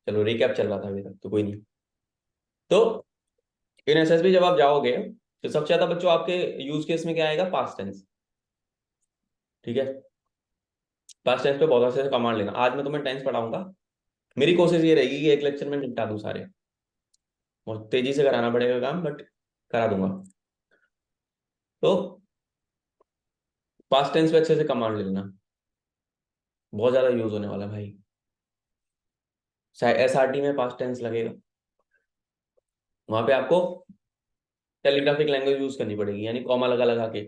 चलो रिकैप चल रहा था अभी तक तो कोई नहीं। तो इन एसएसबी जब आप जाओगे तो सबसे ज्यादा बच्चों आपके यूज केस में क्या आएगा, पास्ट टेंस। ठीक है, पास्ट टेंस पे बहुत अच्छे से कमांड लेना। आज मैं तुम्हें टेंस पढ़ाऊंगा, मेरी कोशिश ये रहेगी कि एक लेक्चर में निपटा दूं सारे, और तेजी से कराना पड़ेगा काम, बट करा दूंगा। तो पास्ट टेंस पे अच्छे से कमांड ले लेना, बहुत ज्यादा यूज होने वाला है भाई। एसआरटी में पास्ट टेंस लगेगा, वहां पे आपको टेलीग्राफिक लैंग्वेज यूज करनी पड़ेगी, यानी कॉमा लगा लगा के।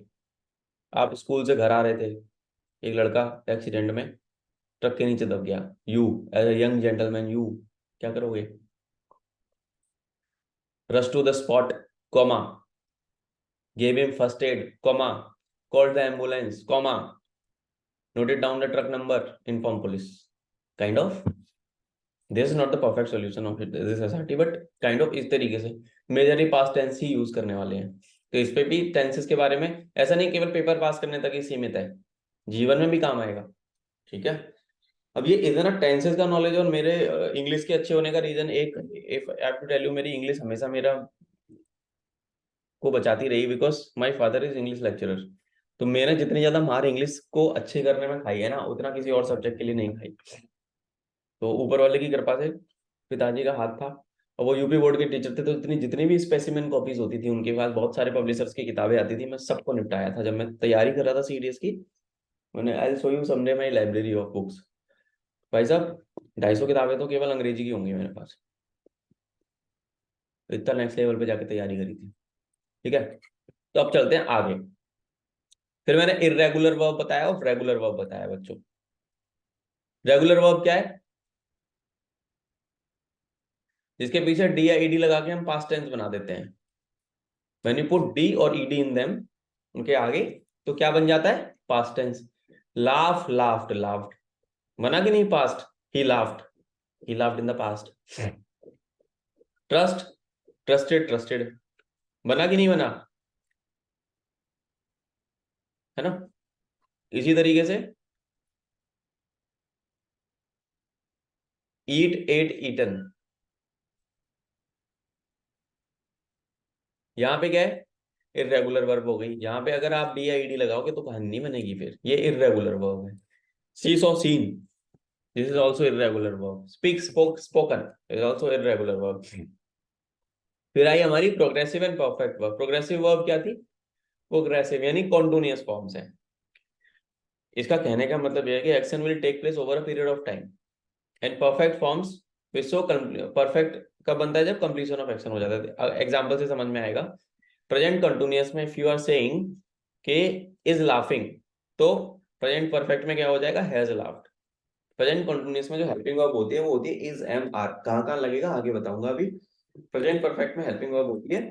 आप स्कूल से घर आ रहे थे, एक लड़का एक्सीडेंट में ट्रक के नीचे दब गया, you as a young gentleman you क्या करोगे? Rush to the spot, comma, gave him first aid, comma, called the ambulance, comma, noted down the truck number, inform police. Kind of, this is not the perfect solution of it, this SRT, but kind of इस तरीके से majorly past tense ही use करने वाले हैं। तो इस पे भी टेंसेस के बारे में ऐसा नहीं केवल पेपर पास करने तक ही सीमित है, जीवन में भी काम आएगा। ठीक है, अब ये इतना टेंसेस का नॉलेज और मेरे इंग्लिश के अच्छे होने का रीजन एक, if I have to tell you, मेरी इंग्लिश हमेशा मेरा को बचाती रही, because my father is English lecturer. तो मैंने जितनी ज्यादा मार इंग्लिश को अच्छे करने में खाई है ना, उतना किसी और सब्जेक्ट के लिए नहीं खाई। तो ऊपर वाले की कृपा से पिताजी का हाथ था, और वो यूपी बोर्ड के टीचर थे, तो इतनी जितनी भी स्पेसिमेन कॉपीज होती थी उनके पास, बहुत सारे पब्लिशर्स की किताबें आती थी, मैं सबको निपटाया था। जब मैं तैयारी कर रहा था सीडीएस की, मैंने I show you someday my library of books, भाई साहब 250 किताबें तो केवल अंग्रेजी की होंगी मेरे पास। तो इतना नेक्स्ट लेवल पे जाके तैयारी करी थी। ठीक है, तो अब चलते हैं आगे। फिर मैंने इर्रेगुलर वर्ब बताया और रेगुलर वर्ब बताया बच्चों। रेगुलर वर्ब क्या है? जिसके पीछे डी या ईडी लगा के हम पास्ट टेंस बना देते हैं। व्हेन यू पुट डी और ईडी इन देम, उनके आगे, तो क्या बन जाता है? Past tense. Laugh, laughed, laughed, बना कि नहीं past? He laughed, he laughed in the past. Trust, trusted, trusted, बना कि नहीं बना? है ना? इसी तरीके से ईट, एट, ईटन, यहाँ पे क्या है? इर्रेगुलर वर्ब हो गई। यहाँ पे अगर आप डी या ईडी लगाओगे तो कहानी नहीं बनेगी, फिर ये इर्रेगुलर वर्ब है। See saw, seen, this is also irregular verb. Speak, spoke, spoken is also irregular verb. फिर आई हमारी progressive and perfect verb. Progressive verb क्या थी? प्रोग्रेसिव यानी कॉन्टिन्यूअस फॉर्म्स है। इसका कहने का मतलब यह है कि action will take place over a period of time, and perfect forms will show. Perfect कब बनता है? जब कंप्लीशन ऑफ एक्शन हो जाता है। एग्जांपल से समझ में आएगा। प्रेजेंट कंटिन्यूअस में इफ यू आर सेइंग के इज लाफिंग, तो प्रेजेंट परफेक्ट में क्या हो जाएगा? Has laughed. प्रेजेंट कंटिन्यूअस में जो हेल्पिंग वर्ब होती है वो होती है इज, एम, आर। कहाँ कहाँ लगेगा आगे बताऊंगा अभी। प्रेजेंट परफेक्ट में हेल्पिंग वर्ब होती है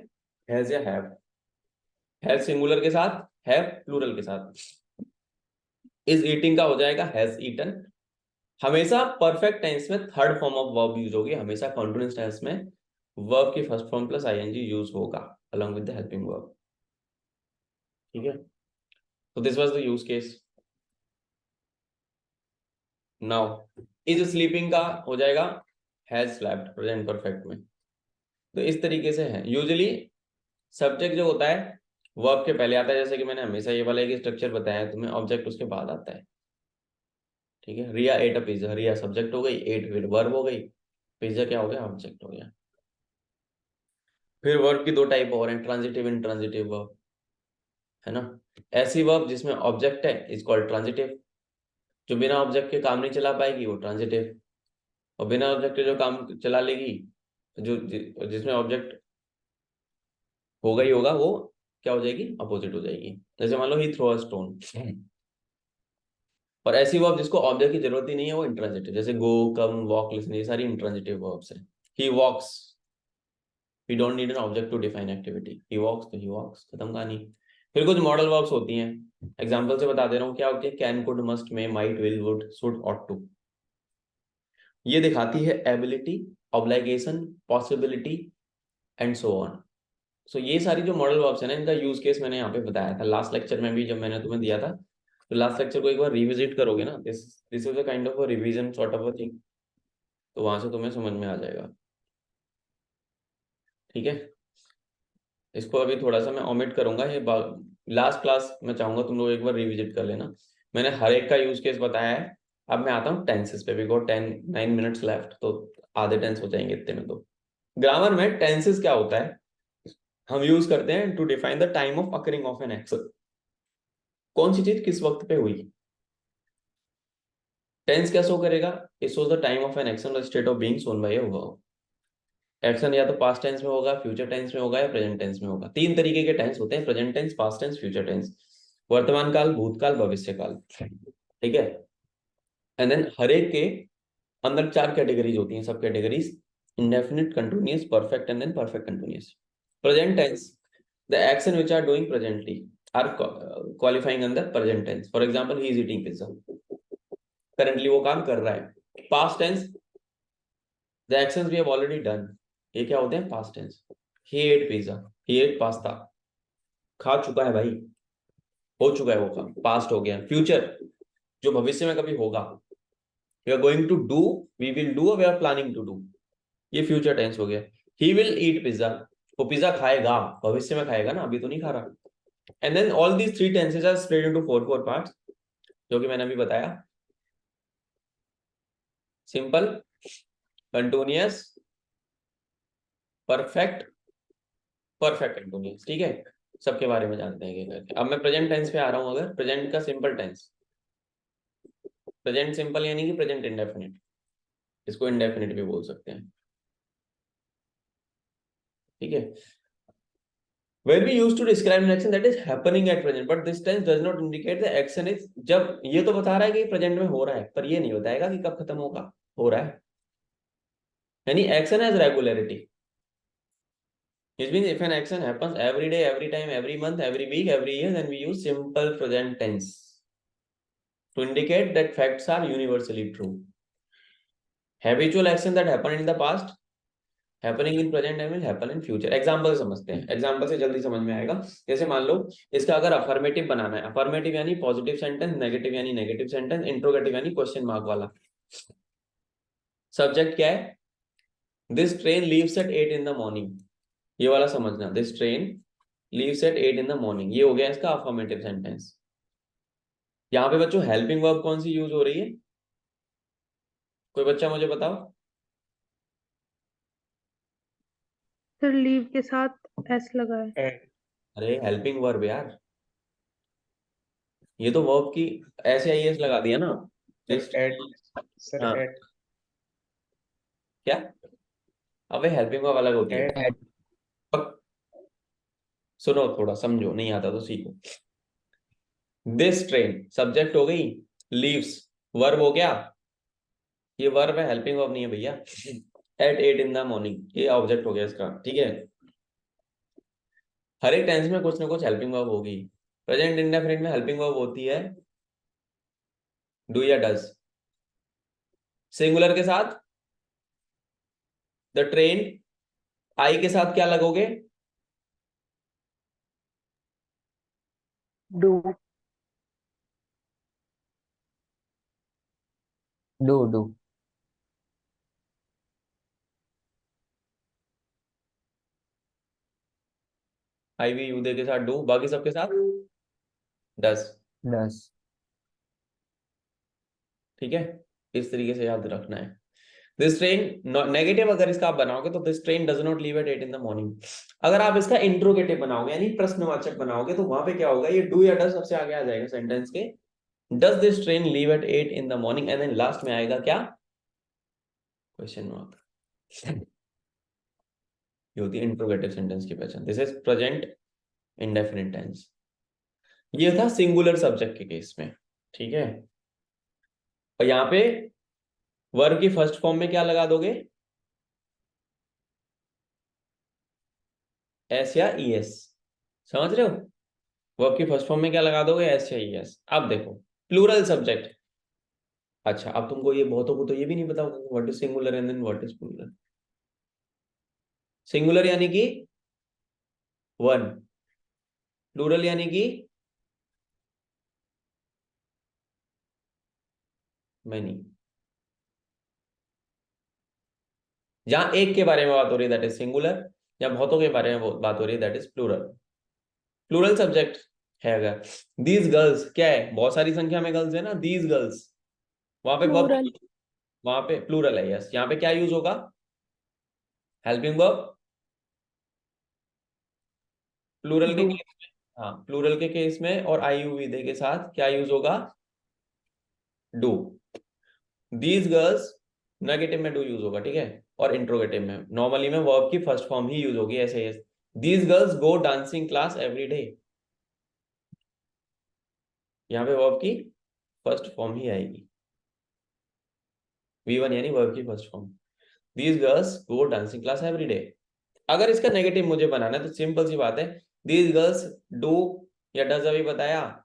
हैज या हैव। हैज सिंगुलर के साथ, हैव प्लूरल के साथ। इज ईटिंग का हो जाएगा हैज ईटन। हमेशा परफेक्ट टेंस में third form of verb use होगी, हमेशा कॉन्टिन्यूअस टेंस में वर्ब की first form plus ING use होगा along with the helping verb। ठीक है, तो this was the use case. Now is sleeping का हो जाएगा हैज स्लेप्ट प्रेजेंट परफेक्ट में। तो इस तरीके से है। यूजुअली सब्जेक्ट जो होता है वर्ब के पहले आता है, जैसे कि मैंने हमेशा ये वाला एक स्ट्रक्चर बताया है तुम्हें, ऑब्जेक्ट उसके बाद आता है। ठीक है, Riya ate a pizza, Riya subject हो गई, एट फिर वर्ब हो गई, पिज्जा क्या हो गया? ऑब्जेक्ट हो गया। फिर वर्ब की दो टाइप और हैं, ट्रांजिटिव, इंट्रांजिटिव वर्ब, है ना? ऐसी वर्ब जिसमें ऑब्जेक्ट है इज कॉल्ड ट्रांजिटिव, जो बिना ऑब्जेक्ट के काम नहीं चला पाएगी वो ट्रांजिटिव, और बिना ऑब्जेक्ट के जो काम चला लेगी, जिसमें ऑब्जेक्ट होगा ही होगा, वो क्या हो जाएगी? अपोजिट हो जाएगी। जैसे मान लो ही थ्रो अ स्टोन। और ऐसी वर्ब जिसको ऑब्जेक्ट की जरूरत ही नहीं है वो इंट्रांजिटिव, जैसे गो, कम, वॉक, लिसन, ये सारी इंट्रांजिटिव वर्ब्स हैं। He walks, we don't need an object to define activity. He walks तो ही वॉक्स, खत्म कहानी। फिर कुछ मॉडल वर्ब्स होती हैं, एग्जांपल से बता दे रहा हूँ क्या होती है। Can, could, must, may, might, will, would, should, ought to. ये दिखाती है ability, obligation, possibility and so on. So ये सारी जो मॉडल वर्ब्स है ना, इनका यूज केस मैंने यहाँ पे बताया था लास्ट लेक्चर में भी, जब मैंने तुम्हें दिया था। तो लास्ट लेक्चर को एक बार रिविजिट करोगे ना, this this is a kind of a revision sort of a thing. तो वहां से तुम्हें समझ में आ जाएगा। ठीक है, इसको अभी थोड़ा सा मैं ओमिट करूंगा, ये लास्ट क्लास मैं चाहूंगा तुम लोग एक बार रिविजिट कर लेना। मैंने हर एक का यूज केस बताया है। अब मैं आता हूँ टेंसेस पे, बिकॉज 9 मिनट्स लेफ्ट, तो आधे टेंस हो जाएंगे इतने में। तो ग्रामर में टेंसेस क्या होता है, हम यूज करते हैं to define the time of occurring of an action. कौन सी चीज किस वक्त पे हुई। टेंस क्या शो करेगा, it shows the time of an action और state of being shown by a verb. Action या तो पास्ट टेंस में होगा, फ्यूचर टेंस में होगा, या प्रेजेंट टेंस में होगा। तीन तरीके के टेंस होते हैं, present tense, past tense, future tense. वर्तमान काल, भूतकाल, भविष्य काल। ठीक है, एंड देन हर एक के अंदर चार कैटेगरीज होती हैं, sub categories indefinite, continuous, perfect and then perfect continuous. Present tense, the action which are doing presently are qualifying under present tense. For example, he is eating pizza, currently वो काम कर रहा है। Past tense, the actions we have already done, ये क्या होते हैं, past tense. He ate pizza, he ate pasta, खा चुका है भाई, हो चुका है वो काम, पास्ट हो गया। फ्यूचर, जो भविष्य में कभी होगा, we are going to do, we will do, we are planning to do, ये फ्यूचर टेंस हो गया। ही विल ईट पिज्जा, वो पिज्जा खाएगा, भविष्य में खाएगा ना, अभी तो नहीं खा रहा। And then all these three tenses are split into four parts, जो कि मैंने अभी बताया। Simple, continuous, perfect, perfect continuous. ठीक है, सबके बारे में जानते हैं क्या करके। अब मैं प्रेजेंट टेंस पे आ रहा हूं। अगर प्रेजेंट का सिंपल टेंस, प्रेजेंट सिंपल यानी कि प्रेजेंट इंडेफिनिट, इसको इंडेफिनिट भी बोल सकते हैं। ठीक है, where we used to describe an action that is happening at present, but this tense does not indicate the action is, जब ये तो बता रहा है कि प्रेजेंट में हो रहा है, पर ये नहीं बताएगा कि कब खत्म होगा, हो रहा है। यानी action has regularity, which means if an action happens every day, every time, every month, every week, every year, then we use simple present tense to indicate that facts are universally true. Habitual action that happened in the past, happening in present and will happen in future. Example से समझते हैं, example से जल्दी समझ में आएगा। जैसे मान लो, इसका अगर अफर्मेटिव बनाना है, अफर्मेटिव यानी पॉजिटिव सेंटेंस, नेगेटिव यानी नेगेटिव सेंटेंस, इंट्रोगेटिव यानी क्वेश्चन मार्क वाला। सब्जेक्ट क्या है, this train leaves eight 8 in the morning, ये वाला समझना, this train leaves eight 8 in the morning, ये हो गया इसका अफर्मेटिव सेंटेंस। यहाँ पे बच्चों हेल्पिंग वर्ब कौन सी यूज हो रही है, कोई बच्चा मुझे बताओ। सर लीव के साथ एस लगा है। अरे हेल्पिंग वर्ब यार, ये तो वर्ब की ऐसे आई एस लगा दिया ना। एट सर, हाँ, एट क्या, अबे हेल्पिंग वर्ब अलग होती है। एट सुनो, थोड़ा समझो, नहीं आता तो सीखो। दिस ट्रेन सब्जेक्ट हो गई, लीव्स वर्ब हो गया, ये वर्ब है, हेल्पिंग वर्ब नहीं है भैया। एट 8 इन द मॉर्निंग, ये ऑब्जेक्ट हो गया इसका। ठीक है, हर एक टेंस में कुछ ना कुछ हेल्पिंग वर्ब होगी। प्रेजेंट इंडेफिनिट में हेल्पिंग वर्ब होती है डू या डज। सिंगुलर के साथ द ट्रेन, आई के साथ क्या लगोगे, do. Do I we you they के साथ डू, बाकी सबके साथ डज। डस ठीक है, इस तरीके से याद रखना है। दिस ट्रेन, नेगेटिव अगर इसका आप बनाओगे तो this train does not leave at 8 in the morning. अगर आप इसका इंट्रोगेटिव बनाओगे यानी प्रश्नवाचक बनाओगे, तो वहां पे क्या होगा, ये डू या डज सबसे आगे आ जाएगा सेंटेंस के। Does this train leave at 8 in the morning, and then last में आएगा क्या, क्वेश्चन मार्क। ये होती है इंट्रोगेटिव सेंटेंस की पहचान। This is present indefinite tense. ये था सिंगुलर सब्जेक्ट के केस में। ठीक है, और यहाँ पे वर्ब की फर्स्ट फॉर्म में क्या लगा दोगे, एस या ई एस, समझ रहे हो। वर्ब की फर्स्ट फॉर्म में क्या लगा दोगे, एस या ई एस। अब देखो प्लूरल सब्जेक्ट, अच्छा अब तुमको ये बहुतों को तो ये भी नहीं पता होगा what is singular and then what is plural. Singular यानी कि वन, प्लूरल यानी कि मैनी। जहां एक के बारे में बात हो रही है दैट इज सिंगुलर, या बहुतों के बारे में बात हो रही है that is plural. Plural subject है अगर दीज गर्ल्स, क्या है, बहुत सारी संख्या में गर्ल्स है ना, दीज गर्ल्स, वहां पे वर्ब, Plural. वहां पे प्लूरल है, यस। यहाँ पे क्या यूज होगा, हेल्पिंग वर्ब। प्लूरल के Do. केस में, हाँ प्लूरल के केस में और आईयूवीदे के साथ क्या यूज होगा, डू। दीज गर्ल्स नेगेटिव में डू यूज होगा, ठीक है, और इंट्रोगेटिव में नॉर्मली में वर्ब की फर्स्ट फॉर्म ही यूज होगी, ऐसे these girls go dancing class every day, यहाँ पे वर्ब की फर्स्ट फॉर्म ही आएगी, V1 यानी वर्ब की first form. These girls go dancing class every day. अगर इसका नेगेटिव मुझे बनाना है तो सिंपल सी बात है, दीज गर्ल्स डू या डज अभी बताया,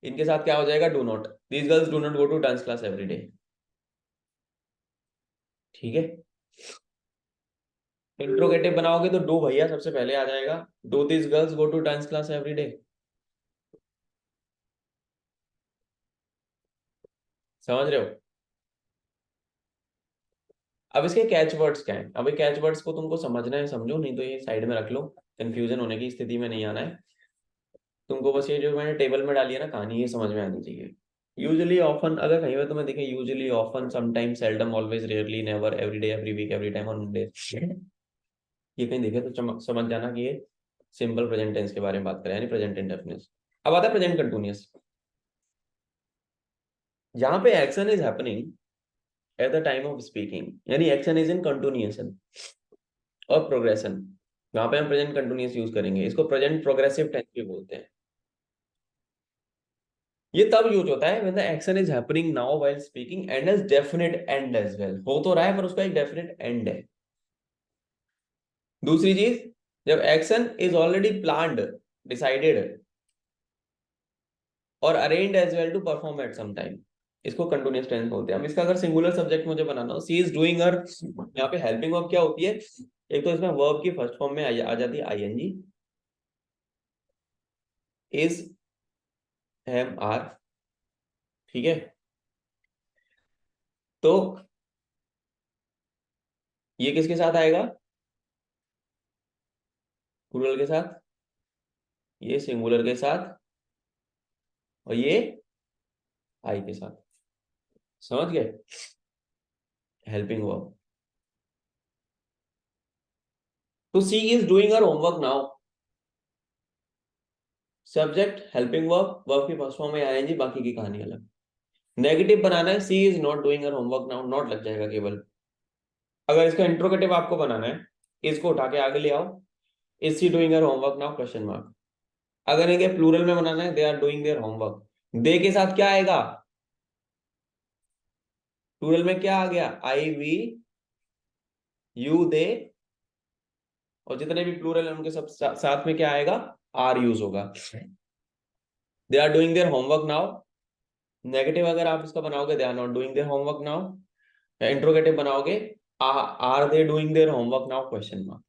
इनके साथ क्या हो जाएगा, do not. These girls do not go to dance class every day, ठीक है। इंट्रोगेटिव बनाओगे तो डू भैया सबसे पहले आ जाएगा, do these girls go to dance class every day, समझ रहे हो। अब इसके कैच वर्ड्स क्या है, अभी कैच वर्ड्स को तुमको समझना है समझो, नहीं तो ये साइड में रख लो, कंफ्यूजन होने की स्थिति में नहीं आना है तुमको। बस ये जो मैंने टेबल में डाली है ना कहानी, ये समझ में आनी चाहिए। यूजुअली ऑफन, अगर कहीं पर तुम्हें दिखे usually often sometime seldom always rarely never every day every week every time on Monday, ये कहीं दिखे तो समझ जाना कि ये सिंपल प्रेजेंट टेंस के बारे में बात करें, यानी प्रेजेंट इंडेफिनिट। अब आता है प्रेजेंट कंटिन्यूअस, जहां पे action is happening at the time of speaking, यानी एक्शन इज इन कंटिन्यूएशन और प्रोग्रेशन, वहां पे हम प्रेजेंट कंटिन्यूअस यूज करेंगे। इसको प्रेजेंट प्रोग्रेसिव टेंस भी बोलते हैं। ये तब यूज होता है when the action is happening now while speaking and has definite end as well, हो तो रहा है पर उसका एक डेफिनेट एंड है। दूसरी चीज, जब action is already planned, decided और arranged as well to perform at some time, इसको कंटिन्यूअस टेंस बोलते हैं। अब इसका अगर सिंगुलर सब्जेक्ट मुझे बनाना हो, सी इज डूइंग हर, यहाँ पे हेल्पिंग वर्ब क्या होती है, एक तो इसमें वर्ब की फर्स्ट फॉर्म में आ जाती है आईएनजी, इज, एम, आर, ठीक है। तो ये किसके साथ आएगा, प्लूरल के साथ, ये सिंगुलर के साथ, और ये आई के साथ, समझ गए, हेल्पिंग वर्ब। तो she is doing her homework now, subject helping verb, verb की फर्स्ट फॉर्म में आएंगी, बाकी की कहानी अलग। नेगेटिव बनाना है, she is not doing her homework now, not लग जाएगा केवल। अगर इसका इंट्रोगेटिव आपको बनाना है, इसको उठा के आगे ले आओ, is she doing her homework now, question mark. अगर इनके प्लूरल में बनाना है, they are doing their homework, they के साथ क्या आएगा, प्लूरल में क्या आ गया, आई, वी, यू, दे, और जितने भी प्लूरल है उनके सब साथ में क्या आएगा, आर यूज होगा। They are doing their homework now. Negative अगर आप इसका बनाओगे, they are not doing their homework now. Interrogative बनाओगे, are they doing their homework now, question mark.